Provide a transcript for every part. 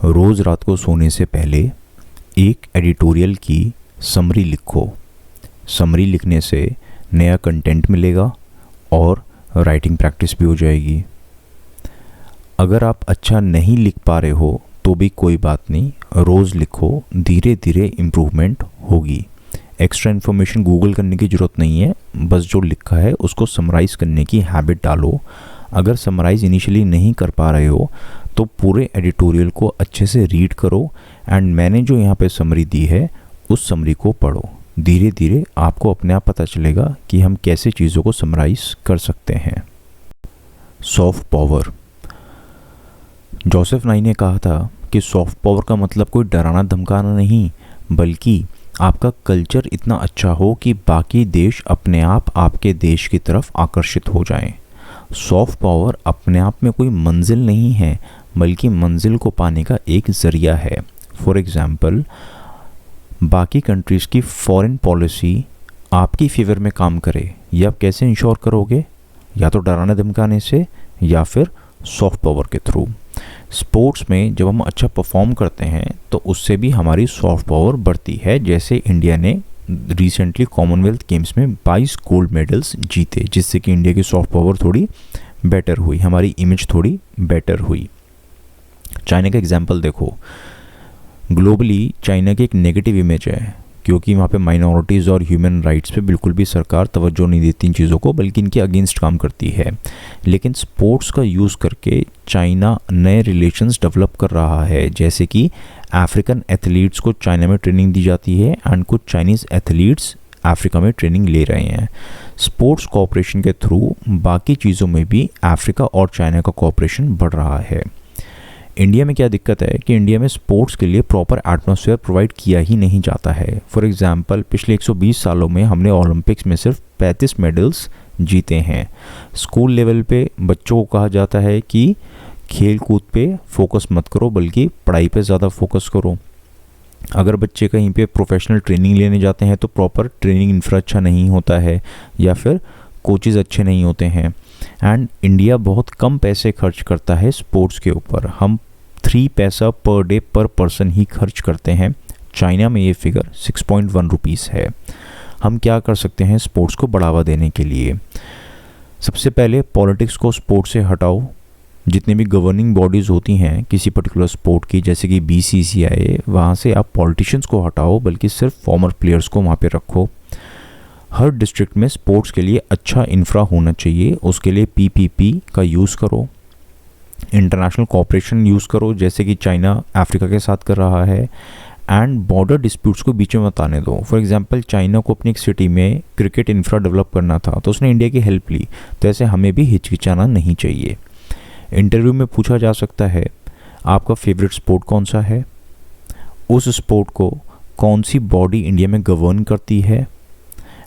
रोज़ रात को सोने से पहले एक एडिटोरियल की समरी लिखो। समरी लिखने से नया कंटेंट मिलेगा और राइटिंग प्रैक्टिस भी हो जाएगी। अगर आप अच्छा नहीं लिख पा रहे हो तो भी कोई बात नहीं, रोज़ लिखो, धीरे धीरे इम्प्रूवमेंट होगी। एक्स्ट्रा इन्फॉर्मेशन गूगल करने की ज़रूरत नहीं है, बस जो लिखा है उसको समराइज़ करने की हैबिट डालो। अगर समराइज़ इनिशियली नहीं कर पा रहे हो तो पूरे एडिटोरियल को अच्छे से रीड करो एंड मैंने जो यहाँ पे समरी दी है उस समरी को पढ़ो। धीरे धीरे आपको अपने आप पता चलेगा कि हम कैसे चीज़ों को समराइज़ कर सकते हैं। Soft power. जोसेफ नाई ने कहा था कि सॉफ्ट पावर का मतलब कोई डराना धमकाना नहीं, बल्कि आपका कल्चर इतना अच्छा हो कि बाकी देश अपने आप आपके देश की तरफ आकर्षित हो जाएं। सॉफ्ट पावर अपने आप में कोई मंजिल नहीं है, बल्कि मंजिल को पाने का एक ज़रिया है। फॉर एग्ज़ाम्पल, बाकी कंट्रीज़ की फॉरेन पॉलिसी आपकी फेवर में काम करे, ये आप कैसे इंश्योर करोगे? या तो डराने धमकाने से या फिर सॉफ्ट पावर के थ्रू। स्पोर्ट्स में जब हम अच्छा परफॉर्म करते हैं तो उससे भी हमारी सॉफ्ट पावर बढ़ती है। जैसे इंडिया ने रिसेंटली कॉमनवेल्थ गेम्स में 22 गोल्ड मेडल्स जीते, जिससे कि इंडिया की सॉफ्ट पावर थोड़ी बेटर हुई, हमारी इमेज थोड़ी बेटर हुई। चाइना का एग्जांपल देखो, ग्लोबली चाइना की एक नेगेटिव इमेज है क्योंकि वहाँ पे माइनॉरिटीज़ और ह्यूमन राइट्स पे बिल्कुल भी सरकार तवज्जो नहीं देती इन चीज़ों को, बल्कि इनके अगेंस्ट काम करती है। लेकिन स्पोर्ट्स का यूज़ करके चाइना नए रिलेशंस डेवलप कर रहा है, जैसे कि अफ्रीकन एथलीट्स को चाइना में ट्रेनिंग दी जाती है एंड कुछ चाइनीज़ एथलीट्स अफ्रीका में ट्रेनिंग ले रहे हैं। स्पोर्ट्स कोऑपरेशन के थ्रू बाकी चीज़ों में भी अफ्रीका और चाइना का कोऑपरेशन बढ़ रहा है। इंडिया में क्या दिक्कत है कि इंडिया में स्पोर्ट्स के लिए प्रॉपर एटमॉस्फेयर प्रोवाइड किया ही नहीं जाता है। फॉर एग्जांपल, पिछले 120 सालों में हमने ओलंपिक्स में सिर्फ 35 मेडल्स जीते हैं। स्कूल लेवल पे बच्चों को कहा जाता है कि खेल कूद पे फोकस मत करो, बल्कि पढ़ाई पे ज़्यादा फोकस करो। अगर बच्चे कहीं पे प्रोफेशनल ट्रेनिंग लेने जाते हैं तो प्रॉपर ट्रेनिंग इंफ्रा अच्छा नहीं होता है या फिर कोचेज़ अच्छे नहीं होते हैं। एंड इंडिया बहुत कम पैसे खर्च करता है स्पोर्ट्स के ऊपर। हम 3 पैसा पर डे पर पर्सन ही खर्च करते हैं। चाइना में ये फिगर 6.1 रुपीज़ है। हम क्या कर सकते हैं स्पोर्ट्स को बढ़ावा देने के लिए? सबसे पहले पॉलिटिक्स को स्पोर्ट्स से हटाओ। जितनी भी गवर्निंग बॉडीज़ होती हैं किसी पर्टिकुलर स्पोर्ट की, जैसे कि BCCI, वहाँ से आप पॉलिटिशियंस को हटाओ, बल्कि सिर्फ फॉर्मर प्लेयर्स को वहाँ पे रखो। हर डिस्ट्रिक्ट में स्पोर्ट्स के लिए अच्छा इंफ्रा होना चाहिए, उसके लिए PPP का यूज़ करो। इंटरनेशनल कोऑपरेशन यूज़ करो, जैसे कि चाइना अफ्रीका के साथ कर रहा है। एंड बॉर्डर डिस्प्यूट्स को बीच में मत आने दो। फॉर एग्जांपल, चाइना को अपनी एक सिटी में क्रिकेट इंफ्रा डेवलप करना था तो उसने इंडिया की हेल्प ली, तो ऐसे हमें भी हिचकिचाना नहीं चाहिए। इंटरव्यू में पूछा जा सकता है आपका फेवरेट स्पोर्ट कौन सा है, उस स्पोर्ट को कौन सी बॉडी इंडिया में गवर्न करती है,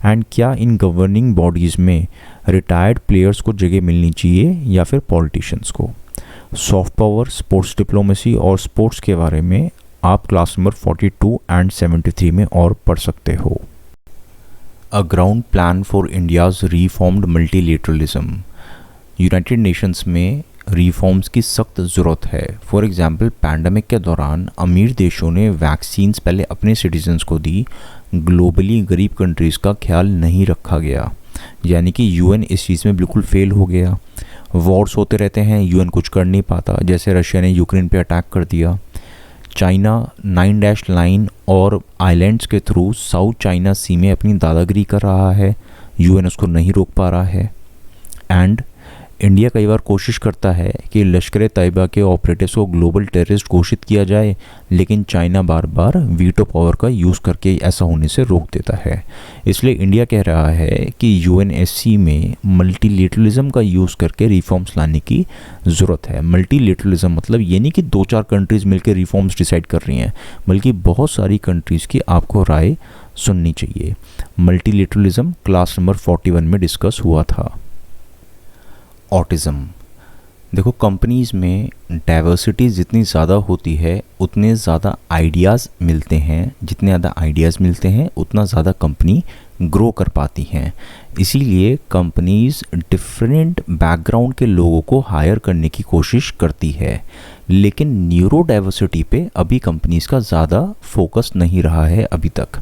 एंड क्या इन गवर्निंग बॉडीज़ में रिटायर्ड प्लेयर्स को जगह मिलनी चाहिए या फिर पॉलिटिशियंस को। सॉफ्ट पावर, स्पोर्ट्स डिप्लोमेसी और स्पोर्ट्स के बारे में आप क्लास नंबर 42 एंड 73 में और पढ़ सकते हो। A ground plan for India's reformed multilateralism. United Nations में रिफॉर्म्स की सख्त ज़रूरत है। फॉर एग्जांपल, पैंडमिक के दौरान अमीर देशों ने वैक्सीन्स पहले अपने सिटीजन्स को दी, ग्लोबली गरीब कंट्रीज़ का ख्याल नहीं रखा गया, यानी कि UN इस चीज़ में बिल्कुल फेल हो गया। वॉर्स होते रहते हैं, UN कुछ कर नहीं पाता, जैसे रशिया ने यूक्रेन पे अटैक कर दिया। चाइना 9 डैश लाइन और आइलैंड्स के थ्रू साउथ चाइना सी में अपनी दादागिरी कर रहा है, UN उसको नहीं रोक पा रहा है। एंड इंडिया कई बार कोशिश करता है कि लश्कर तैयबा के ऑपरेटिव्स को ग्लोबल टेररिस्ट घोषित किया जाए, लेकिन चाइना बार बार वीटो पावर का यूज़ करके ऐसा होने से रोक देता है। इसलिए इंडिया कह रहा है कि UNSC में मल्टीलेटरलिज्म का यूज़ करके रिफॉर्म्स लाने की ज़रूरत है। मल्टीलेटरलिज्म मतलब ये नहीं कि 2-4 कंट्रीज़ मिलकर रिफॉर्म्स डिसाइड कर रही हैं, बल्कि बहुत सारी कंट्रीज़ की आपको राय सुननी चाहिए। मल्टीलेटरलिज्म क्लास नंबर 41 में डिस्कस हुआ था। ऑटिज़म। देखो, कंपनीज़ में डाइवर्सिटी जितनी ज़्यादा होती है उतने ज़्यादा आइडियाज़ मिलते हैं, जितने ज़्यादा आइडियाज़ मिलते हैं उतना ज़्यादा कंपनी ग्रो कर पाती हैं। इसीलिए कंपनीज़ डिफरेंट बैकग्राउंड के लोगों को हायर करने की कोशिश करती है। लेकिन न्यूरो डाइवर्सिटी पे अभी कंपनीज़ का ज़्यादा फोकस नहीं रहा है अभी तक।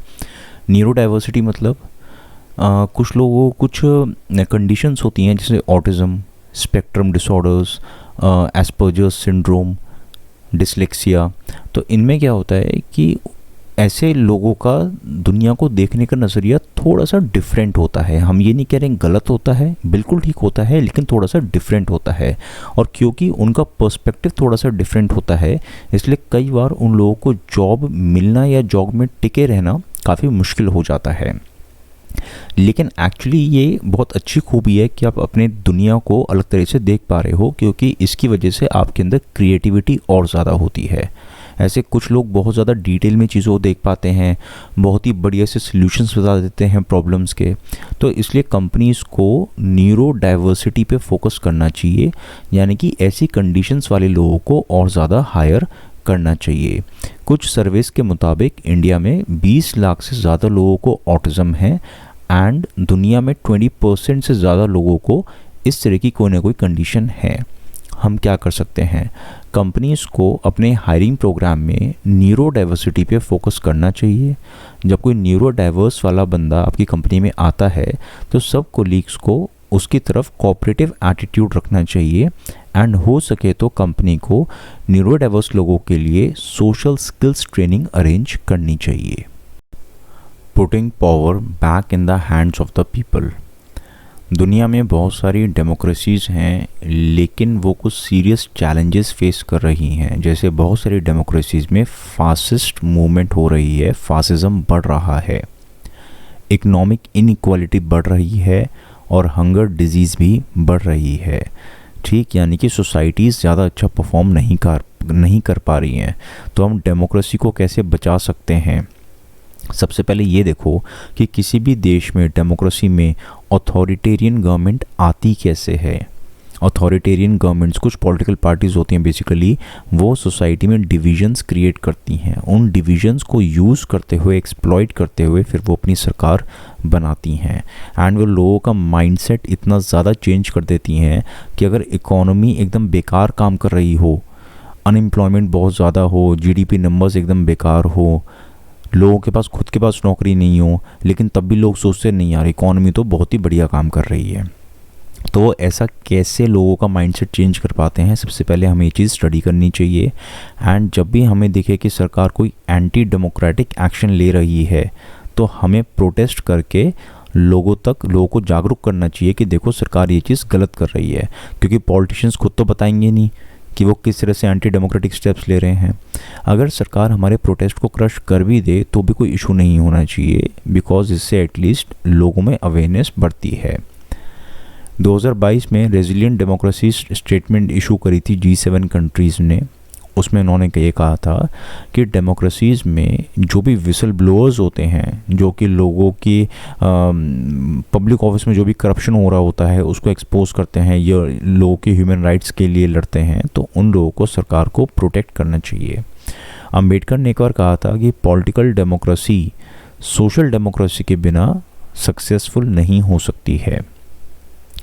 न्यूरो डाइवर्सिटी मतलब कुछ लोगों कुछ कंडीशंस होती हैं जैसे autism, spectrum disorders, Asperger's syndrome, dyslexia. तो इनमें क्या होता है कि ऐसे लोगों का दुनिया को देखने का नज़रिया थोड़ा सा डिफरेंट होता है। हम ये नहीं कह रहे हैं गलत होता है, बिल्कुल ठीक होता है, लेकिन थोड़ा सा डिफरेंट होता है। और क्योंकि उनका पर्सपेक्टिव थोड़ा सा डिफरेंट होता है, इसलिए कई बार उन लोगों को जॉब मिलना या जॉब में टिके रहना काफ़ी मुश्किल हो जाता है। लेकिन एक्चुअली ये बहुत अच्छी खूबी है कि आप अपने दुनिया को अलग तरह से देख पा रहे हो, क्योंकि इसकी वजह से आपके अंदर क्रिएटिविटी और ज़्यादा होती है। ऐसे कुछ लोग बहुत ज़्यादा डिटेल में चीज़ों को देख पाते हैं, बहुत ही बढ़िया से सॉल्यूशंस बता देते हैं प्रॉब्लम्स के। तो इसलिए कंपनीज़ को न्यूरो डाइवर्सिटी पे फोकस करना चाहिए, यानी कि ऐसी कंडीशंस वाले लोगों को और ज़्यादा हायर करना चाहिए। कुछ सर्वेस के मुताबिक इंडिया में 20 लाख से ज़्यादा लोगों को ऑटिज़म है एंड दुनिया में 20% से ज़्यादा लोगों को इस तरह की कोई ना कोई कंडीशन है। हम क्या कर सकते हैं? कंपनीज़ को अपने हायरिंग प्रोग्राम में न्यूरो डाइवर्सिटी पे फोकस करना चाहिए। जब कोई न्यूरो डाइवर्स वाला बंदा आपकी कंपनी में आता है तो सब कोलीग्स को उसकी तरफ कोऑपरेटिव एटीट्यूड रखना चाहिए एंड हो सके तो कंपनी को न्यूरो डाइवर्स लोगों के लिए सोशल स्किल्स ट्रेनिंग अरेंज करनी चाहिए। Putting power back in the hands of the people. दुनिया में बहुत सारी डेमोक्रेसीज़ हैं, लेकिन वो कुछ सीरियस चैलेंजेस फेस कर रही हैं। जैसे बहुत सारी डेमोक्रेसीज़ में फासिस्ट मूवमेंट हो रही है, फासिज्म बढ़ रहा है, इकोनॉमिक इनइक्वालिटी बढ़ रही है और हंगर डिजीज़ भी बढ़ रही है। ठीक, यानी कि सोसाइटीज़ ज़्यादा अच्छा परफॉर्म नहीं कर पा रही हैं। तो हम डेमोक्रेसी को कैसे बचा सकते हैं? सबसे पहले ये देखो कि किसी भी देश में डेमोक्रेसी में ऑथोरिटेरियन गवर्नमेंट आती कैसे है। ऑथोरिटेरियन गवर्नमेंट्स, कुछ पॉलिटिकल पार्टीज़ होती हैं बेसिकली, वो सोसाइटी में डिविजन्स क्रिएट करती हैं। उन डिविजन्स को यूज़ करते हुए, एक्सप्लॉइट करते हुए फिर वो अपनी सरकार बनाती हैं एंड वो लोगों का माइंडसेट इतना ज़्यादा चेंज कर देती हैं कि अगर इकोनॉमी एकदम बेकार काम कर रही हो, अनएम्प्लॉयमेंट बहुत ज़्यादा हो, जीडीपी नंबर्स एकदम बेकार हो, लोगों के पास खुद के पास नौकरी नहीं हो, लेकिन तब भी लोग सोचते नहीं यार इकोनॉमी तो बहुत ही बढ़िया काम कर रही है। तो ऐसा कैसे लोगों का माइंडसेट चेंज कर पाते हैं? सबसे पहले हमें ये चीज़ स्टडी करनी चाहिए एंड जब भी हमें दिखे कि सरकार कोई एंटी डेमोक्रेटिक एक्शन ले रही है तो हमें प्रोटेस्ट करके लोगों को जागरूक करना चाहिए कि देखो सरकार ये चीज़ गलत कर रही है, क्योंकि पॉलिटिशियंस खुद तो बताएंगे नहीं कि वो किस तरह से एंटी डेमोक्रेटिक स्टेप्स ले रहे हैं। अगर सरकार हमारे प्रोटेस्ट को क्रश कर भी दे तो भी कोई इशू नहीं होना चाहिए, बिकॉज इससे एटलीस्ट लोगों में अवेयरनेस बढ़ती है। 2022 में रेजिलिएंट डेमोक्रेसी स्टेटमेंट इशू करी थी G7 कंट्रीज़ ने। उसमें उन्होंने ये कहा था कि डेमोक्रेसीज़ में जो भी विसल ब्लोअर्स होते हैं, जो कि लोगों की पब्लिक ऑफिस में जो भी करप्शन हो रहा होता है उसको एक्सपोज करते हैं या लोगों के ह्यूमन राइट्स के लिए लड़ते हैं, तो उन लोगों को सरकार को प्रोटेक्ट करना चाहिए। अम्बेडकर ने एक बार कहा था कि पॉलिटिकल डेमोक्रेसी सोशल डेमोक्रेसी के बिना सक्सेसफुल नहीं हो सकती है।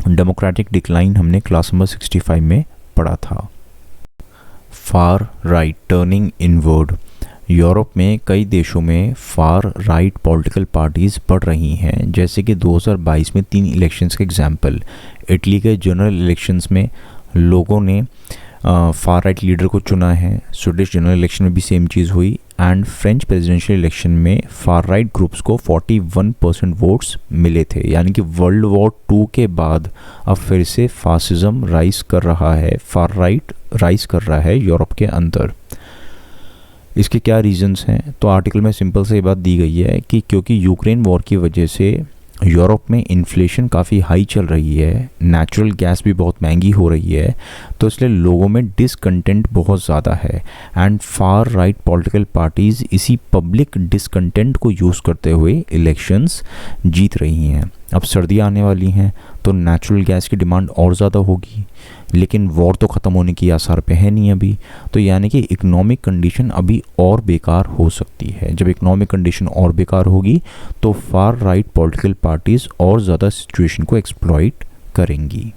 डेमोक्रेटिक डिक्लाइन हमने क्लास नंबर 65 में पढ़ा था। Far right turning inward. Europe में कई देशों में फार राइट पॉलिटिकल पार्टीज़ बढ़ रही हैं, जैसे कि 2022 में 3 इलेक्शंस के एग्जाम्पल। इटली के जनरल इलेक्शंस में लोगों ने फार राइट लीडर को चुना है। स्वीडिश जनरल इलेक्शन में भी सेम चीज़ हुई एंड फ्रेंच प्रेसिडेंशियल इलेक्शन में फार राइट ग्रुप्स को 41% वोट्स मिले थे। यानी कि वर्ल्ड वॉर 2 के बाद अब फिर से फासिज्म राइज कर रहा है, फार राइट राइज कर रहा है यूरोप के अंदर। इसके क्या रीजंस हैं? तो आर्टिकल में सिंपल से ये बात दी गई है कि क्योंकि यूक्रेन वॉर की वजह से यूरोप में इन्फ्लेशन काफ़ी हाई चल रही है, नेचुरल गैस भी बहुत महंगी हो रही है, तो इसलिए लोगों में डिसकंटेंट बहुत ज़्यादा है and far right political parties इसी पब्लिक डिसकंटेंट को यूज़ करते हुए इलेक्शंस जीत रही हैं। अब सर्दियाँ आने वाली हैं तो नेचुरल गैस की डिमांड और ज़्यादा होगी, लेकिन वॉर तो ख़त्म होने की आसार पे है नहीं अभी। तो यानी कि इकोनॉमिक कंडीशन अभी और बेकार हो सकती है। जब इकोनॉमिक कंडीशन और बेकार होगी तो फार राइट पॉलिटिकल पार्टीज़ और ज़्यादा सिचुएशन को एक्सप्लॉइट करेंगी।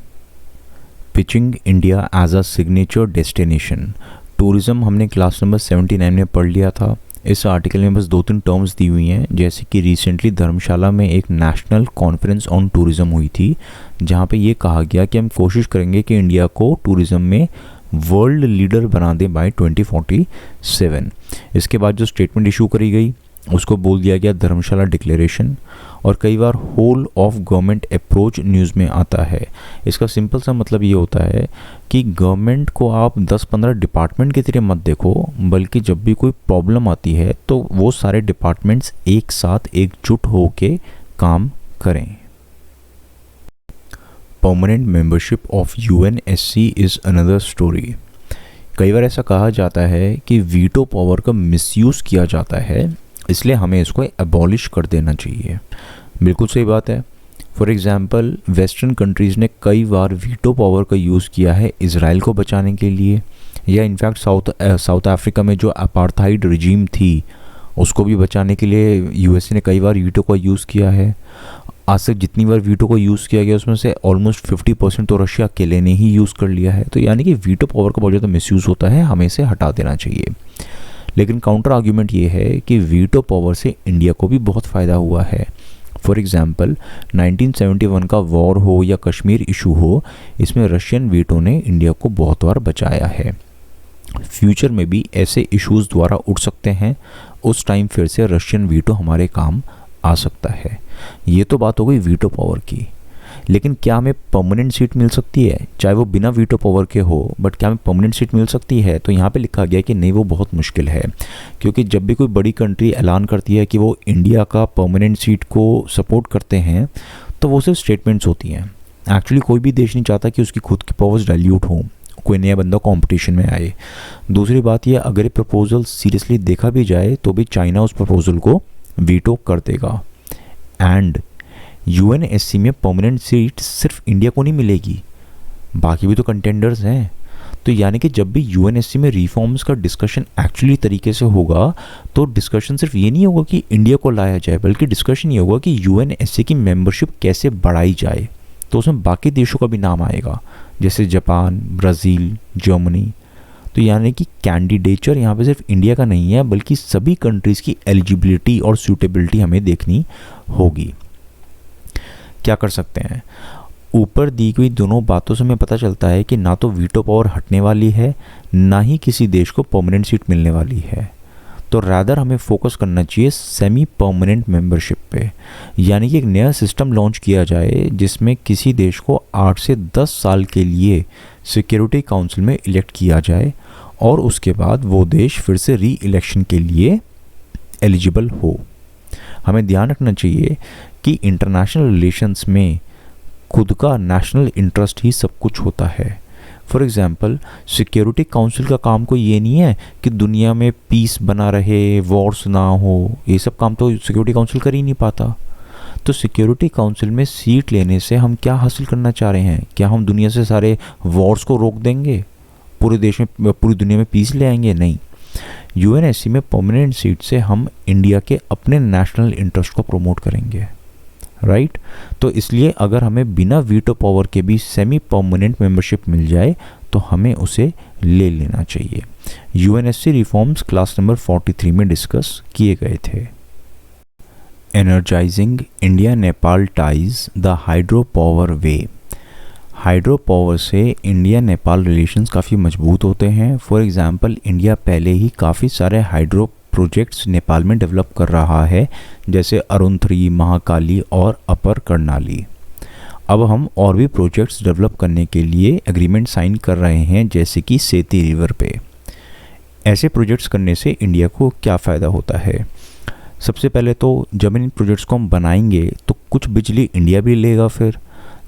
Pitching India as a signature destination. Tourism हमने क्लास नंबर 79 में पढ़ लिया था। इस आर्टिकल में बस 2-3 टर्म्स दी हुई हैं, जैसे कि रिसेंटली धर्मशाला में एक नेशनल कॉन्फ्रेंस ऑन टूरिज़्म हुई थी, जहाँ पे ये कहा गया कि हम कोशिश करेंगे कि इंडिया को टूरिज़्म में वर्ल्ड लीडर बना दें बाय 2047। इसके बाद जो स्टेटमेंट इशू करी गई उसको बोल दिया गया धर्मशाला डिक्लेरेशन। और कई बार whole of government approach news में आता है। इसका सिंपल सा मतलब ये होता है कि गवर्नमेंट को आप 10-15 डिपार्टमेंट की तरह मत देखो, बल्कि जब भी कोई प्रॉब्लम आती है तो वो सारे डिपार्टमेंट्स एक साथ एकजुट होके काम करें। Permanent membership of UNSC is another story. कई बार ऐसा कहा जाता है कि वीटो पावर का मिसयूज़ किया जाता है, इसलिए हमें इसको एबॉलिश कर देना चाहिए। बिल्कुल सही बात है। फॉर एग्ज़ाम्पल वेस्टर्न कंट्रीज़ ने कई बार वीटो पावर का यूज़ किया है इज़राइल को बचाने के लिए, या इनफैक्ट साउथ अफ्रीका में जो अपार्थाइड रिजीम थी उसको भी बचाने के लिए यूएसए ने कई बार वीटो का यूज़ किया है। आज तक जितनी बार वीटो को यूज़ किया गया उसमें से ऑलमोस्ट 50% तो रशिया अकेले ने ही यूज़ कर लिया है। तो यानी कि वीटो पावर का बहुत ज़्यादा मिसयूज़ होता है, हमें इसे हटा देना चाहिए। लेकिन काउंटर आर्ग्यूमेंट ये है कि वीटो पावर से इंडिया को भी बहुत फ़ायदा हुआ है। फॉर एग्ज़ाम्पल 1971 का वॉर हो या कश्मीर इशू हो, इसमें रशियन वीटो ने इंडिया को बहुत बार बचाया है। फ्यूचर में भी ऐसे इश्यूज़ द्वारा उठ सकते हैं, उस टाइम फिर से रशियन वीटो हमारे काम आ सकता है। ये तो बात हो गई वीटो पावर की। लेकिन क्या हमें परमानेंट सीट मिल सकती है, चाहे वो बिना वीटो पावर के हो, बट क्या हमें परमानेंट सीट मिल सकती है? तो यहाँ पे लिखा गया कि नहीं, वो बहुत मुश्किल है, क्योंकि जब भी कोई बड़ी कंट्री ऐलान करती है कि वो इंडिया का परमानेंट सीट को सपोर्ट करते हैं, तो वो सिर्फ स्टेटमेंट्स होती हैं। एक्चुअली कोई भी देश नहीं चाहता कि उसकी खुद की पावर्स डाइल्यूट हो, कोई नया बंदा कॉम्पिटिशन में आए। दूसरी बात यह, अगर ये प्रपोजल सीरियसली देखा भी जाए तो भी चाइना उस प्रपोजल को वीटो कर देगा। एंड यूएनएससी में परमानेंट सीट सिर्फ इंडिया को नहीं मिलेगी, बाकी भी तो कंटेंडर्स हैं। तो यानी कि जब भी यूएनएससी में रिफॉर्म्स का डिस्कशन एक्चुअली तरीके से होगा, तो डिस्कशन सिर्फ ये नहीं होगा कि इंडिया को लाया जाए, बल्कि डिस्कशन ये होगा कि यूएनएससी की मेंबरशिप कैसे बढ़ाई जाए। तो उसमें बाकी देशों का भी नाम आएगा, जैसे जापान, ब्राज़ील, जर्मनी। तो यानी कि कैंडिडेचर यहाँ पे सिर्फ इंडिया का नहीं है, बल्कि सभी कंट्रीज़ की एलिजिबिलिटी और सूटेबिलिटी हमें देखनी होगी। क्या कर सकते हैं? ऊपर दी गई दोनों बातों से हमें पता चलता है कि ना तो वीटो पावर हटने वाली है, ना ही किसी देश को परमानेंट सीट मिलने वाली है। तो रादर हमें फोकस करना चाहिए सेमी परमानेंट मेंबरशिप पे, यानी कि एक नया सिस्टम लॉन्च किया जाए जिसमें किसी देश को 8 से 10 साल के लिए सिक्योरिटी काउंसिल में इलेक्ट किया जाए और उसके बाद वो देश फिर से री इलेक्शन के लिए एलिजिबल हो। हमें ध्यान रखना चाहिए कि इंटरनेशनल रिलेशंस में खुद का नेशनल इंटरेस्ट ही सब कुछ होता है। फॉर एग्ज़ाम्पल सिक्योरिटी काउंसिल का काम कोई ये नहीं है कि दुनिया में पीस बना रहे, वॉर्स ना हो, ये सब काम तो सिक्योरिटी काउंसिल कर ही नहीं पाता। तो सिक्योरिटी काउंसिल में सीट लेने से हम क्या हासिल करना चाह रहे हैं? क्या हम दुनिया से सारे वॉर्स को रोक देंगे, पूरे देश में, पूरी दुनिया में पीस ले आएंगे? नहीं। यूएनएससी में परमानेंट सीट से हम इंडिया के अपने नेशनल इंटरेस्ट को प्रमोट करेंगे, राइट? तो इसलिए अगर हमें बिना वीटो पावर के भी सेमी परमानेंट मेंबरशिप मिल जाए तो हमें उसे ले लेना चाहिए। यूएनएससी रिफॉर्म्स क्लास नंबर 43 में डिस्कस किए गए थे। Energising India Nepal ties the hydro power way. Hydro power से इंडिया नेपाल रिलेशंस काफ़ी मजबूत होते हैं। फॉर एग्ज़ाम्पल इंडिया पहले ही काफ़ी सारे हाइड्रो प्रोजेक्ट्स नेपाल में डेवलप कर रहा है, जैसे अरुण 3, महाकाली और अपर कर्णाली। अब हम और भी प्रोजेक्ट्स डेवलप करने के लिए एग्रीमेंट साइन कर रहे हैं, जैसे कि सेती रिवर पे। ऐसे प्रोजेक्ट्स करने से इंडिया को क्या फ़ायदा होता है? सबसे पहले तो जब इन प्रोजेक्ट्स को हम बनाएंगे तो कुछ बिजली इंडिया भी लेगा। फिर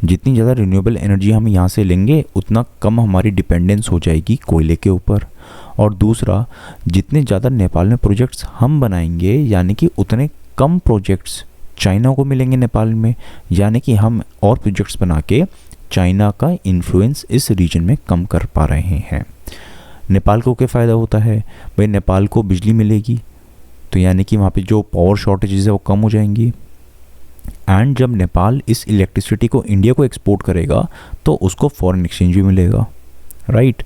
जितनी ज़्यादा रिन्यूएबल एनर्जी हम यहाँ से लेंगे उतना कम हमारी डिपेंडेंस हो जाएगी कोयले के ऊपर। और दूसरा, जितने ज़्यादा नेपाल में प्रोजेक्ट्स हम बनाएंगे, यानी कि उतने कम प्रोजेक्ट्स चाइना को मिलेंगे नेपाल में, यानी कि हम और प्रोजेक्ट्स बना के चाइना का इन्फ्लुएंस इस रीजन में कम कर पा रहे हैं। नेपाल को क्या फ़ायदा होता है? भाई नेपाल को बिजली मिलेगी, तो यानी कि वहाँ पे जो पावर शॉर्टेजेस है वो कम हो जाएंगी। एंड जब नेपाल इस इलेक्ट्रिसिटी को इंडिया को एक्सपोर्ट करेगा तो उसको फॉरेन एक्सचेंज भी मिलेगा, राइट?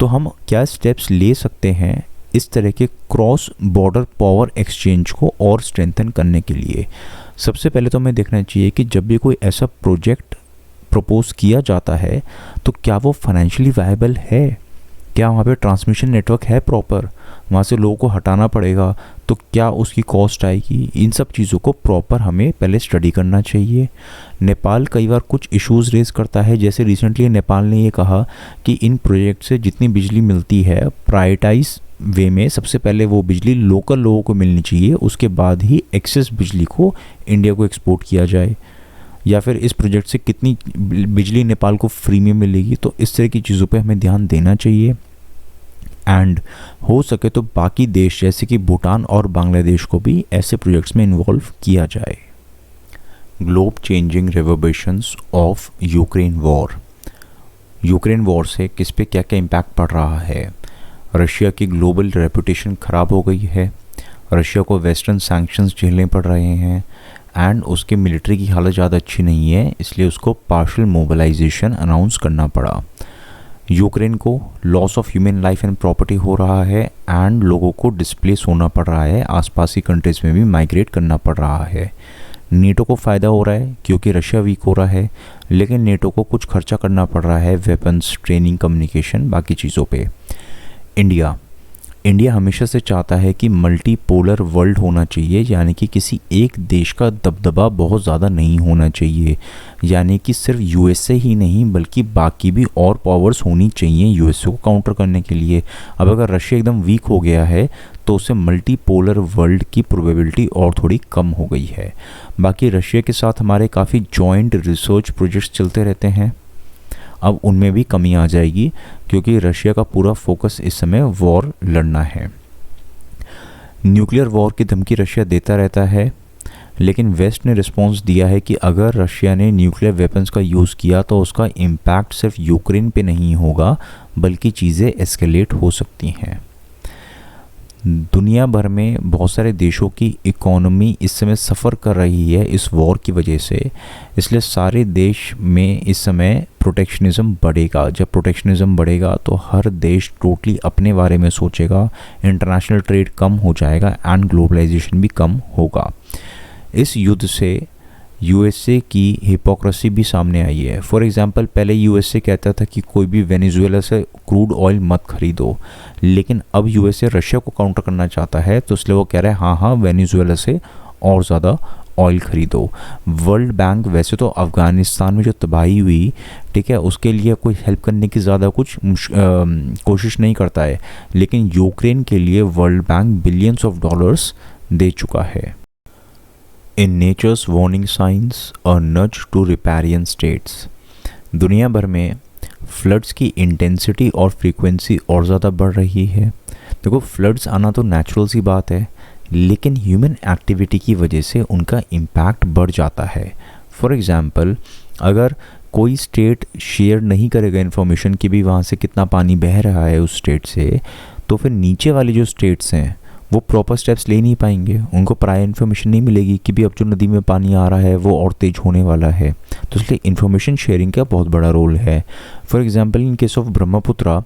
तो हम क्या स्टेप्स ले सकते हैं इस तरह के क्रॉस बॉर्डर पावर एक्सचेंज को और स्ट्रेंथन करने के लिए? सबसे पहले तो हमें देखना चाहिए कि जब भी कोई ऐसा प्रोजेक्ट प्रपोज किया जाता है तो क्या वो फाइनेंशियली वायबल है, क्या वहाँ पे ट्रांसमिशन नेटवर्क है प्रॉपर, वहाँ से लोगों को हटाना पड़ेगा तो क्या उसकी कॉस्ट आएगी। इन सब चीज़ों को प्रॉपर हमें पहले स्टडी करना चाहिए। नेपाल कई बार कुछ इश्यूज़ रेज करता है, जैसे रिसेंटली नेपाल ने ये कहा कि इन प्रोजेक्ट से जितनी बिजली मिलती है प्रायोरिटाइज वे में सबसे पहले वो बिजली लोकल लोगों को मिलनी चाहिए, उसके बाद ही एक्सेस बिजली को इंडिया को एक्सपोर्ट किया जाए, या फिर इस प्रोजेक्ट से कितनी बिजली नेपाल को फ्री में मिलेगी। तो इस तरह की चीज़ों पे हमें ध्यान देना चाहिए। एंड हो सके तो बाकी देश जैसे कि भूटान और बांग्लादेश को भी ऐसे प्रोजेक्ट्स में इन्वॉल्व किया जाए। Globe changing reverberations of Ukraine war. Ukraine war से किस पे क्या क्या इम्पैक्ट पड़ रहा है? रशिया की ग्लोबल रेपुटेशन ख़राब हो गई है, रशिया को वेस्टर्न सैंक्शंस झेलने पड़ रहे हैं एंड उसके मिलिट्री की हालत ज़्यादा अच्छी नहीं है, इसलिए उसको पार्शियल मोबिलाइजेशन अनाउंस करना पड़ा। यूक्रेन को loss of human life and property हो रहा है एंड लोगों को डिस्प्लेस होना पड़ रहा है, आसपास की कंट्रीज़ में भी माइग्रेट करना पड़ रहा है। नेटो को फ़ायदा हो रहा है क्योंकि रशिया वीक हो रहा है, लेकिन नेटो को कुछ खर्चा करना पड़ रहा है वेपन्स, ट्रेनिंग, कम्युनिकेशन, बाकी चीज़ों पे। इंडिया हमेशा से चाहता है कि मल्टीपोलर वर्ल्ड होना चाहिए, यानी कि किसी एक देश का दबदबा बहुत ज़्यादा नहीं होना चाहिए, यानी कि सिर्फ यूएसए ही नहीं बल्कि बाकी भी और पावर्स होनी चाहिए यूएसए को काउंटर करने के लिए। अब अगर रशिया एकदम वीक हो गया है तो उससे मल्टीपोलर वर्ल्ड की प्रोबेबिलिटी और थोड़ी कम हो गई है। बाकी रशिया के साथ हमारे काफ़ी जॉइंट रिसर्च प्रोजेक्ट्स चलते रहते हैं, अब उनमें भी कमी आ जाएगी क्योंकि रशिया का पूरा फोकस इस समय वॉर लड़ना है। न्यूक्लियर वॉर की धमकी रशिया देता रहता है, लेकिन वेस्ट ने रिस्पॉन्स दिया है कि अगर रशिया ने न्यूक्लियर वेपन्स का यूज़ किया तो उसका इम्पैक्ट सिर्फ यूक्रेन पे नहीं होगा बल्कि चीज़ें एस्केलेट हो सकती हैं। दुनिया भर में बहुत सारे देशों की इकोनॉमी इस समय सफ़र कर रही है इस वॉर की वजह से, इसलिए सारे देश में इस समय प्रोटेक्शनिज़म बढ़ेगा। जब प्रोटेक्शनिज़म बढ़ेगा तो हर देश टोटली अपने बारे में सोचेगा, इंटरनेशनल ट्रेड कम हो जाएगा एंड ग्लोबलाइजेशन भी कम होगा। इस युद्ध से यूएसए की हिपोक्रेसी भी सामने आई है। फॉर एग्जांपल पहले यूएसए कहता था कि कोई भी वेनेजुएला से क्रूड ऑयल मत खरीदो, लेकिन अब यूएसए रशिया को काउंटर करना चाहता है तो इसलिए वो कह रहा है हाँ हाँ वेनेजुएला से और ज़्यादा ऑयल खरीदो। वर्ल्ड बैंक वैसे तो अफ़गानिस्तान में जो तबाही हुई, ठीक है, उसके लिए कोई हेल्प करने की ज़्यादा कुछ कोशिश नहीं करता है, लेकिन यूक्रेन के लिए world bank billions of dollars दे चुका है। In nature's warning signs, a nudge to riparian states। दुनिया भर में फ्लड्स की इंटेंसिटी और फ्रीक्वेंसी और ज़्यादा बढ़ रही है। देखो फ्लड्स आना तो नेचुरल सी बात है, लेकिन ह्यूमन एक्टिविटी की वजह से उनका इम्पैक्ट बढ़ जाता है। फॉर एग्ज़ाम्पल अगर कोई स्टेट शेयर नहीं करेगा इन्फॉर्मेशन कि भी वहाँ से कितना पानी बह रहा है उस स्टेट से, तो फिर नीचे वाले जो स्टेट्स हैं वो प्रॉपर स्टेप्स ले नहीं पाएंगे, उनको प्रायर इन्फॉर्मेशन नहीं मिलेगी कि भी अब जो नदी में पानी आ रहा है वो और तेज होने वाला है। तो इसलिए इन्फॉर्मेशन शेयरिंग का बहुत बड़ा रोल है। For example in case of Brahmaputra,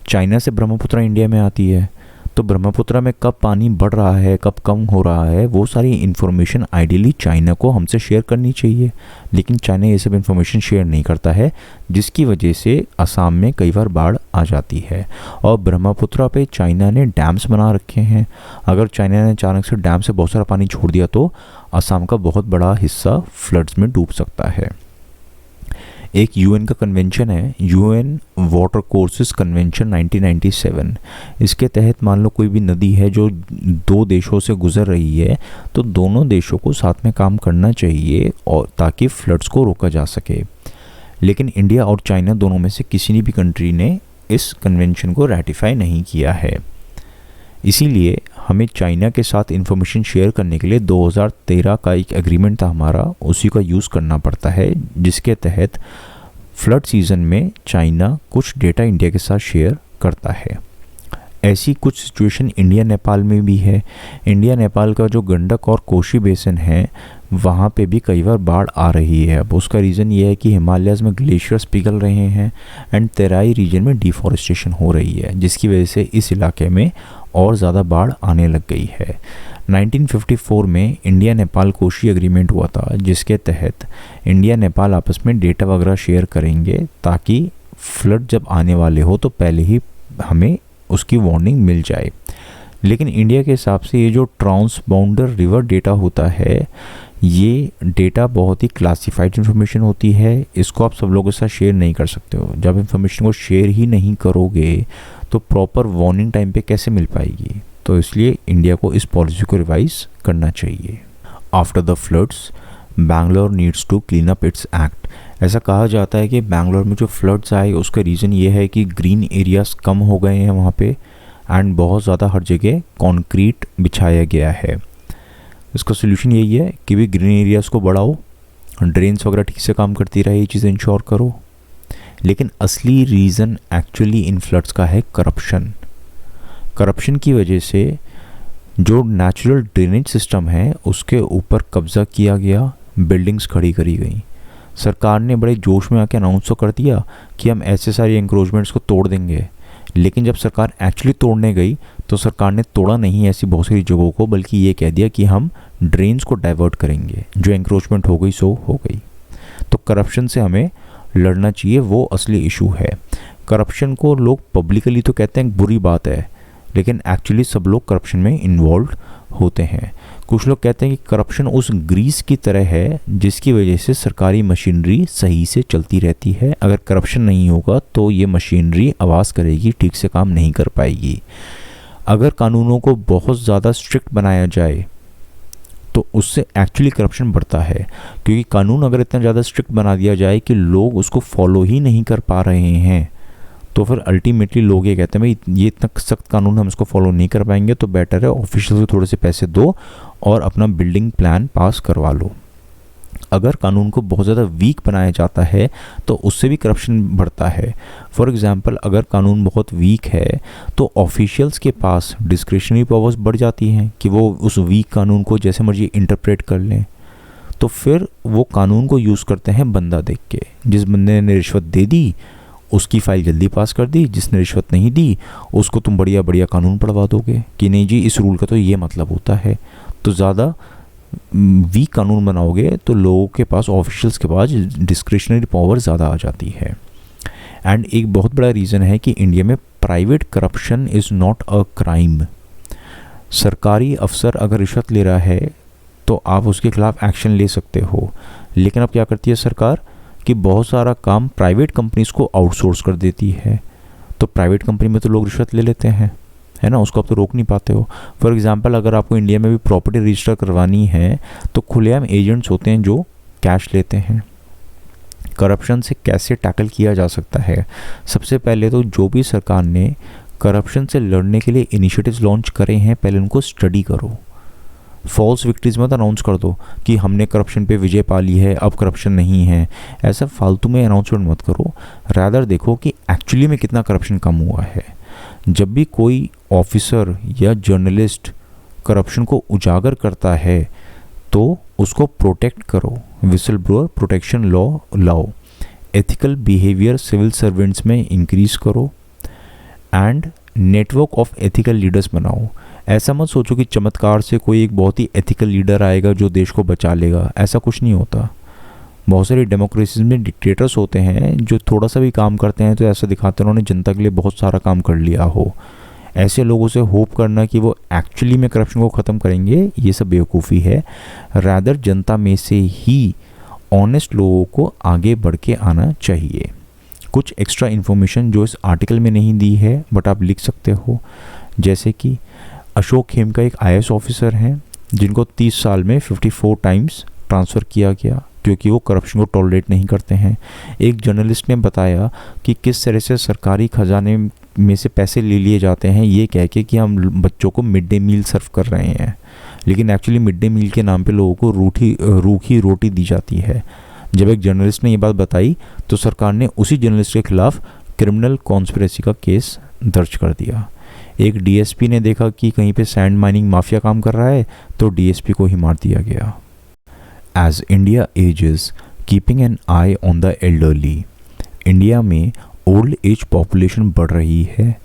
China से ब्रह्मपुत्रा इंडिया में आती है, तो ब्रह्मपुत्रा में कब पानी बढ़ रहा है कब कम हो रहा है वो सारी इन्फॉर्मेशन आइडियली चाइना को हमसे शेयर करनी चाहिए, लेकिन चाइना ये सब इन्फॉर्मेशन शेयर नहीं करता है, जिसकी वजह से असम में कई बार बाढ़ आ जाती है। और ब्रह्मपुत्रा पे चाइना ने डैम्स बना रखे हैं, अगर चाइना ने अचानक से डैम से बहुत सारा पानी छोड़ दिया तो असम का बहुत बड़ा हिस्सा फ्लड्स में डूब सकता है। एक यूएन का कन्वेंशन है, यूएन वाटर कोर्सेस कन्वेंशन 1997। इसके तहत मान लो कोई भी नदी है जो दो देशों से गुजर रही है, तो दोनों देशों को साथ में काम करना चाहिए और ताकि फ्लड्स को रोका जा सके। लेकिन इंडिया और चाइना दोनों में से किसी भी कंट्री ने इस कन्वेंशन को रेटिफाई नहीं किया है। इसीलिए हमें चाइना के साथ इन्फॉर्मेशन शेयर करने के लिए 2013 का एक एग्रीमेंट था हमारा, उसी का यूज़ करना पड़ता है, जिसके तहत फ्लड सीज़न में चाइना कुछ डेटा इंडिया के साथ शेयर करता है। ऐसी कुछ सिचुएशन इंडिया नेपाल में भी है। इंडिया नेपाल का जो गंडक और कोशी बेसिन है वहाँ पे भी कई बार बाढ़ आ रही है। अब उसका रीज़न ये है कि हिमालयाज़ में ग्लेशियर्स पिघल रहे हैं एंड तेराई रीजन में डिफॉरेस्टेशन हो रही है, जिसकी वजह से इस इलाके में और ज़्यादा बाढ़ आने लग गई है। 1954 में इंडिया नेपाल कोशी एग्रीमेंट हुआ था, जिसके तहत इंडिया नेपाल आपस में डेटा वगैरह शेयर करेंगे ताकि फ्लड जब आने वाले हो तो पहले ही हमें उसकी वार्निंग मिल जाए। लेकिन इंडिया के हिसाब से ये जो ट्रांसबाउंडर रिवर डेटा होता है, ये डेटा बहुत ही क्लासिफाइड इन्फॉर्मेशन होती है। इसको आप सब लोगों के साथ शेयर नहीं कर सकते हो। जब इन्फॉर्मेशन को शेयर ही नहीं करोगे तो प्रॉपर वार्निंग टाइम पे कैसे मिल पाएगी? तो इसलिए इंडिया को इस पॉलिसी को रिवाइज करना चाहिए। After the floods Bangalore needs to clean up its act. ऐसा कहा जाता है कि बैंगलोर में जो फ्लड्स आए उसका रीज़न ये है कि ग्रीन एरियाज़ कम हो गए हैं वहाँ पे एंड बहुत ज़्यादा हर जगह कंक्रीट बिछाया गया है। इसका सोल्यूशन यही है कि भी ग्रीन एरियाज़ को बढ़ाओ, ड्रेन्स वगैरह ठीक से काम करती रहे, ये चीज़ इंश्योर करो। लेकिन असली रीज़न एक्चुअली इन फ्लड्स का है करप्शन। करप्शन की वजह से जो नेचुरल ड्रेनेज सिस्टम है उसके ऊपर कब्ज़ा किया गया, बिल्डिंग्स खड़ी करी गई। सरकार ने बड़े जोश में आके अनाउंस तो कर दिया कि हम ऐसे सारे एंक्रोचमेंट्स को तोड़ देंगे, लेकिन जब सरकार एक्चुअली तोड़ने गई तो सरकार ने तोड़ा नहीं ऐसी बहुत सारी जगहों को, बल्कि ये कह दिया कि हम ड्रेन्स को डाइवर्ट करेंगे, जो एंक्रोचमेंट हो गई सो हो गई। तो करप्शन से हमें लड़ना चाहिए, वो असली इशू है। करप्शन को लोग पब्लिकली तो कहते हैं बुरी बात है, लेकिन एक्चुअली सब लोग करप्शन में इन्वॉल्व होते हैं। कुछ लोग कहते हैं कि करप्शन उस ग्रीस की तरह है जिसकी वजह से सरकारी मशीनरी सही से चलती रहती है। अगर करप्शन नहीं होगा तो ये मशीनरी आवाज़ करेगी, ठीक से काम नहीं कर पाएगी। अगर कानूनों को बहुत ज़्यादा स्ट्रिक्ट बनाया जाए तो उससे एक्चुअली करप्शन बढ़ता है, क्योंकि कानून अगर इतना ज़्यादा स्ट्रिक्ट बना दिया जाए कि लोग उसको फॉलो ही नहीं कर पा रहे हैं तो फिर अल्टीमेटली लोग ये कहते हैं भाई ये इतना सख्त कानून हम इसको फॉलो नहीं कर पाएंगे, तो बेटर है ऑफिशियल को थोड़े से पैसे दो और अपना बिल्डिंग प्लान पास करवा लो। अगर कानून को बहुत ज़्यादा वीक बनाया जाता है तो उससे भी करप्शन बढ़ता है। फॉर एग्जांपल, अगर कानून बहुत वीक है तो ऑफिशियल्स के पास डिस्क्रिशनरी पावर्स बढ़ जाती हैं कि वो उस वीक कानून को जैसे मर्जी इंटरप्रेट कर लें। तो फिर वो कानून को यूज़ करते हैं बंदा देख के। जिस बंदे ने रिश्वत दे दी उसकी फ़ाइल जल्दी पास कर दी, जिसने रिश्वत नहीं दी उसको तुम बढ़िया बढ़िया कानून पढ़वा दोगे कि नहीं जी इस रूल का तो ये मतलब होता है। तो ज़्यादा वीक कानून बनाओगे तो लोगों के पास, ऑफिशियल्स के पास डिस्क्रिशनरी पावर ज़्यादा आ जाती है। एंड एक बहुत बड़ा रीज़न है कि इंडिया में private corruption is not a crime. सरकारी अफसर अगर रिश्वत ले रहा है तो आप उसके खिलाफ एक्शन ले सकते हो, लेकिन अब क्या करती है सरकार कि बहुत सारा काम प्राइवेट कंपनीज़ को आउटसोर्स कर देती है। तो प्राइवेट कंपनी में तो लोग रिश्वत ले लेते हैं, है ना, उसको आप तो रोक नहीं पाते हो। फॉर एग्जांपल, अगर आपको इंडिया में भी प्रॉपर्टी रजिस्टर करवानी है तो खुलेआम एजेंट्स होते हैं जो कैश लेते हैं। करप्शन से कैसे टैकल किया जा सकता है? सबसे पहले तो जो भी सरकार ने करप्शन से लड़ने के लिए इनिशिएटिव्स लॉन्च करे हैं, पहले उनको स्टडी करो। फॉल्स विक्ट्रीज मत अनाउंस कर दो कि हमने करप्शन पे विजय पा ली है, अब करप्शन नहीं है। ऐसा फालतू में अनाउंसमेंट मत करो, रादर देखो कि एक्चुअली में कितना करप्शन कम हुआ है। जब भी कोई ऑफिसर या जर्नलिस्ट करप्शन को उजागर करता है तो उसको प्रोटेक्ट करो, विसल ब्लोअर प्रोटेक्शन लॉ लाओ, एथिकल बिहेवियर सिविल सर्वेंट्स में इंक्रीज करो and network of ethical leaders बनाओ। ऐसा मत सोचो कि चमत्कार से कोई एक बहुत ही एथिकल लीडर आएगा जो देश को बचा लेगा, ऐसा कुछ नहीं होता। बहुत सारी डेमोक्रेसीज में डिक्टेटर्स होते हैं जो थोड़ा सा भी काम करते हैं तो ऐसा दिखाते हैं उन्होंने जनता के लिए बहुत सारा काम कर लिया हो। ऐसे लोगों से होप करना कि वो एक्चुअली में करप्शन को ख़त्म करेंगे, ये सब बेवकूफ़ी है। रादर जनता में से ही ऑनेस्ट लोगों को आगे बढ़ के आना चाहिए। कुछ एक्स्ट्रा इन्फॉर्मेशन जो इस आर्टिकल में नहीं दी है बट आप लिख सकते हो, जैसे कि अशोक खेमका एक IAS ऑफिसर हैं जिनको 30 साल में 54 टाइम्स ट्रांसफ़र किया गया क्योंकि वो करप्शन को टॉलरेट नहीं करते हैं। एक जर्नलिस्ट ने बताया कि किस तरह से सरकारी खजाने में से पैसे ले लिए जाते हैं ये कह के कि हम बच्चों को मिड डे मील सर्व कर रहे हैं, लेकिन एक्चुअली मिड डे मील के नाम पे लोगों को रूखी रोटी दी जाती है। जब एक जर्नलिस्ट ने ये बात बताई तो सरकार ने उसी जर्नलिस्ट के खिलाफ क्रिमिनल कॉन्स्पिरेसी का केस दर्ज कर दिया। एक डीएसपी ने देखा कि कहीं पे सैंड माइनिंग माफिया काम कर रहा है, तो डीएसपी को ही मार दिया गया। As India ages, keeping an eye on the elderly. India में ओल्ड एज पॉपुलेशन बढ़ रही है।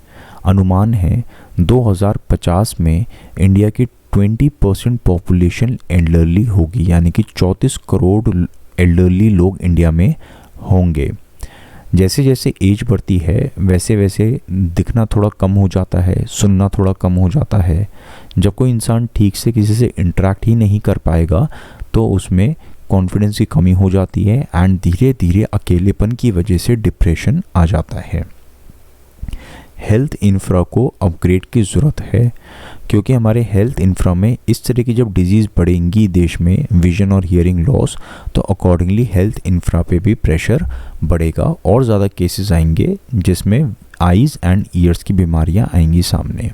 अनुमान है 2050 में इंडिया की 20% पॉपुलेशन एल्डरली होगी, यानी कि 34 करोड़ एल्डरली लोग इंडिया में होंगे। जैसे जैसे एज बढ़ती है वैसे वैसे दिखना थोड़ा कम हो जाता है, सुनना थोड़ा कम हो जाता है। जब कोई इंसान ठीक से किसी से इंटरेक्ट ही नहीं कर पाएगा तो उसमें कॉन्फिडेंस की कमी हो जाती है एंड धीरे धीरे अकेलेपन की वजह से डिप्रेशन आ जाता है। हेल्थ इंफ्रा को अपग्रेड की ज़रूरत है, क्योंकि हमारे हेल्थ इंफ्रा में इस तरह की जब डिजीज़ बढ़ेंगी देश में, विजन और हियरिंग लॉस, तो अकॉर्डिंगली हेल्थ इंफ्रा पे भी प्रेशर बढ़ेगा और ज़्यादा केसेस आएंगे जिसमें आईज़ एंड ईयर्स की बीमारियां आएंगी सामने।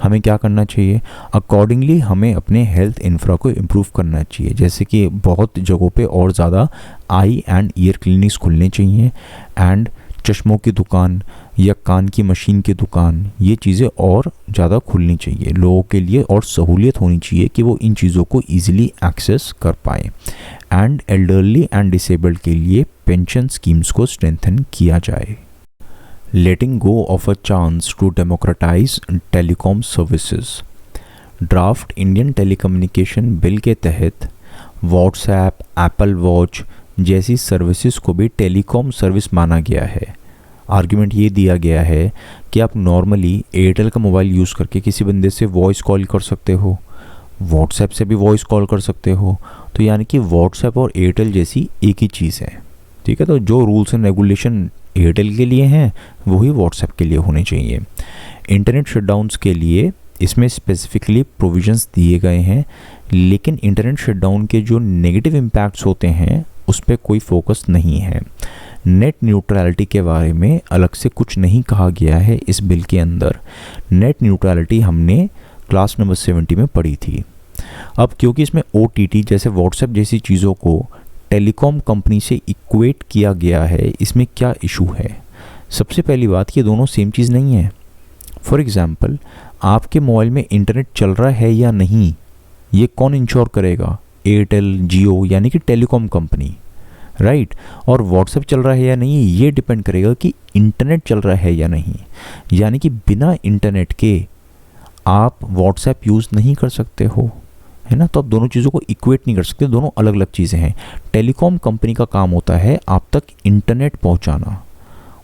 हमें क्या करना चाहिए? अकॉर्डिंगली हमें अपने हेल्थ इंफ्रा को इम्प्रूव करना चाहिए, जैसे कि बहुत जगहों पे और ज़्यादा आई एंड ईयर क्लिनिक्स खुलने चाहिए एंड चश्मों की दुकान या कान की मशीन की दुकान, ये चीज़ें और ज़्यादा खुलनी चाहिए लोगों के लिए और सहूलियत होनी चाहिए कि वो इन चीज़ों को ईजिली एक्सेस कर पाएँ। एंड एल्डरली एंड डिसेबल्ड के लिए पेंशन स्कीम्स को स्ट्रेंथन किया जाए। Letting go of a chance to democratize telecom services. Draft Indian telecommunication bill के तहत व्हाट्सएप, एप्पल वॉच जैसी सर्विसेज को भी टेलीकॉम सर्विस माना गया है। आर्ग्यूमेंट ये दिया गया है कि आप नॉर्मली एयरटेल का मोबाइल यूज़ करके किसी बंदे से वॉइस कॉल कर सकते हो, व्हाट्सएप से भी वॉइस कॉल कर सकते हो, तो यानी कि व्हाट्सएप और एयरटेल जैसी एक ही चीज़ है। ठीक है, तो जो रूल्स एंड रेगुलेशन एयरटेल के लिए हैं वही व्हाट्सएप के लिए होने चाहिए। इंटरनेट शटडाउन्स के लिए इसमें स्पेसिफिकली प्रोविजंस दिए गए हैं, लेकिन इंटरनेट शटडाउन के जो नेगेटिव इम्पैक्ट्स होते हैं उस पर कोई फोकस नहीं है। नेट न्यूट्रलिटी के बारे में अलग से कुछ नहीं कहा गया है इस बिल के अंदर। नेट न्यूट्रलिटी हमने क्लास नंबर 70 में पढ़ी थी। अब क्योंकि इसमें OTT जैसे व्हाट्सएप जैसी चीज़ों को टेलीकॉम कंपनी से इक्वेट किया गया है, इसमें क्या इशू है? सबसे पहली बात, ये दोनों सेम चीज़ नहीं है। फॉर एग्ज़ाम्पल, आपके मोबाइल में इंटरनेट चल रहा है या नहीं, ये कौन इंश्योर करेगा? एयरटेल, जियो यानी कि टेलीकॉम कंपनी, राइट। और व्हाट्सएप चल रहा है या नहीं, ये डिपेंड करेगा कि इंटरनेट चल रहा है या नहीं। यानी कि बिना इंटरनेट के आप व्हाट्सएप यूज़ नहीं कर सकते हो, है ना। तो आप दोनों चीज़ों को इक्वेट नहीं कर सकते, दोनों अलग अलग चीज़ें हैं। टेलीकॉम कंपनी का काम होता है आप तक इंटरनेट पहुंचाना।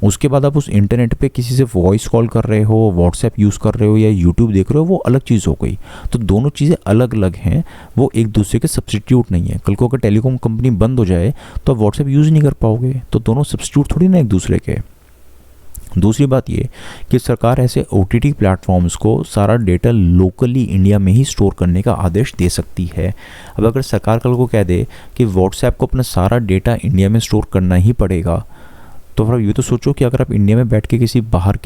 उसके बाद आप उस इंटरनेट पे किसी से वॉइस कॉल कर रहे हो, व्हाट्सएप यूज़ कर रहे हो या यूट्यूब देख रहे हो, वो अलग चीज़ हो गई। तो दोनों चीज़ें अलग अलग हैं, वो एक दूसरे के सब्स्टिट्यूट नहीं है। कल को अगर टेलीकॉम कंपनी बंद हो जाए तो आप व्हाट्सएप यूज़ नहीं कर पाओगे, तो दोनों सब्स्टिट्यूट थोड़ी ना एक दूसरे के। दूसरी बात ये कि सरकार ऐसे OTT प्लेटफॉर्म्स को सारा डेटा लोकली इंडिया में ही स्टोर करने का आदेश दे सकती है। अब अगर सरकार कल को कह दे कि व्हाट्सएप को अपना सारा डेटा इंडिया में स्टोर करना ही पड़ेगा, तो फिर ये तो सोचो कि अगर आप इंडिया में बैठ के किसी बाहर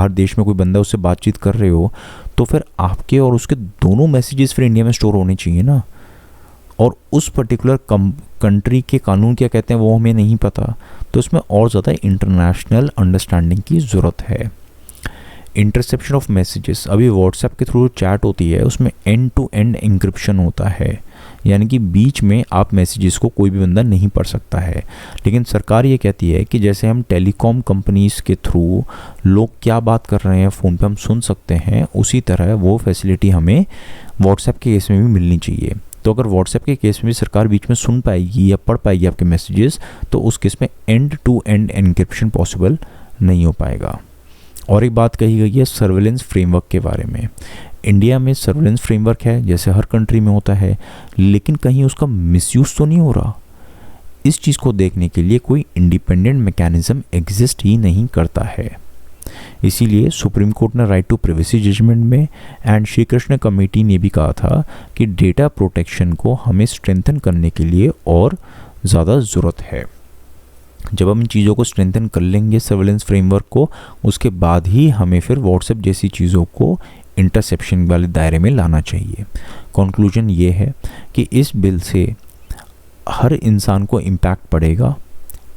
देश में कोई बंदा उससे बातचीत कर रहे हो, तो फिर आपके और उसके दोनों मैसेजेस फिर इंडिया में स्टोर होने चाहिए ना। और उस पर्टिकुलर कंट्री के कानून क्या कहते हैं वो हमें नहीं पता, तो इसमें और ज़्यादा इंटरनेशनल अंडरस्टैंडिंग की ज़रूरत है। इंटरसेप्शन ऑफ मैसेजेस, अभी व्हाट्सएप के थ्रू चैट होती है उसमें एंड टू एंड इंक्रिप्शन होता है, यानी कि बीच में आप मैसेजेस को कोई भी बंदा नहीं पढ़ सकता है। लेकिन सरकार ये कहती है कि जैसे हम टेलीकॉम कंपनीज़ के थ्रू लोग क्या बात कर रहे हैं फ़ोन पे हम सुन सकते हैं, उसी तरह वो फैसिलिटी हमें व्हाट्सएप के केस में भी मिलनी चाहिए। तो अगर व्हाट्सएप के केस में भी सरकार बीच में सुन पाएगी या पढ़ पाएगी आपके मैसेजेस, तो उस केस में end to end encryption possible नहीं हो पाएगा। और एक बात कही गई है सर्वेलेंस फ्रेमवर्क के बारे में। इंडिया में सर्वेलेंस फ्रेमवर्क है जैसे हर कंट्री में होता है, लेकिन कहीं उसका मिसयूज़ तो नहीं हो रहा। इस चीज़ को देखने के लिए कोई इंडिपेंडेंट मैकेनिज्म एग्जिस्ट ही नहीं करता है। इसीलिए सुप्रीम कोर्ट ने राइट टू प्राइवेसी जजमेंट में एंड श्री कृष्ण कमेटी ने भी कहा था कि डेटा प्रोटेक्शन को हमें स्ट्रेंथन करने के लिए और ज़्यादा ज़रूरत है। जब हम इन चीज़ों को स्ट्रेंथन कर लेंगे सर्वेलेंस फ्रेमवर्क को, उसके बाद ही हमें फिर व्हाट्सएप जैसी चीज़ों को इंटरसेप्शन वाले दायरे में लाना चाहिए। कंक्लूजन ये है कि इस बिल से हर इंसान को इम्पैक्ट पड़ेगा,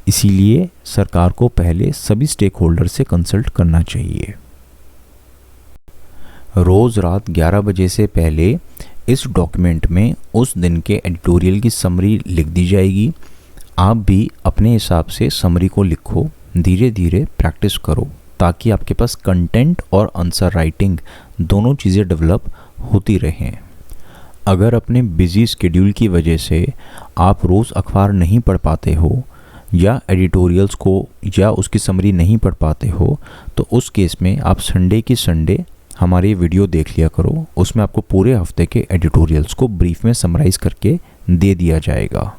इसीलिए सरकार को पहले सभी स्टेक होल्डर से कंसल्ट करना चाहिए। रोज़ रात 11 बजे से पहले इस डॉक्यूमेंट में उस दिन के एडिटोरियल की समरी लिख दी जाएगी। आप भी अपने हिसाब से समरी को लिखो, धीरे धीरे प्रैक्टिस करो ताकि आपके पास कंटेंट और आंसर राइटिंग दोनों चीज़ें डेवलप होती रहें। अगर अपने बिजी स्केड्यूल की वजह से आप रोज़ अखबार नहीं पढ़ पाते हो या एडिटोरियल्स को या उसकी समरी नहीं पढ़ पाते हो, तो उस केस में आप संडे की संडे हमारी वीडियो देख लिया करो। उसमें आपको पूरे हफ्ते के एडिटोरियल्स को ब्रीफ में समराइज़ करके दे दिया जाएगा।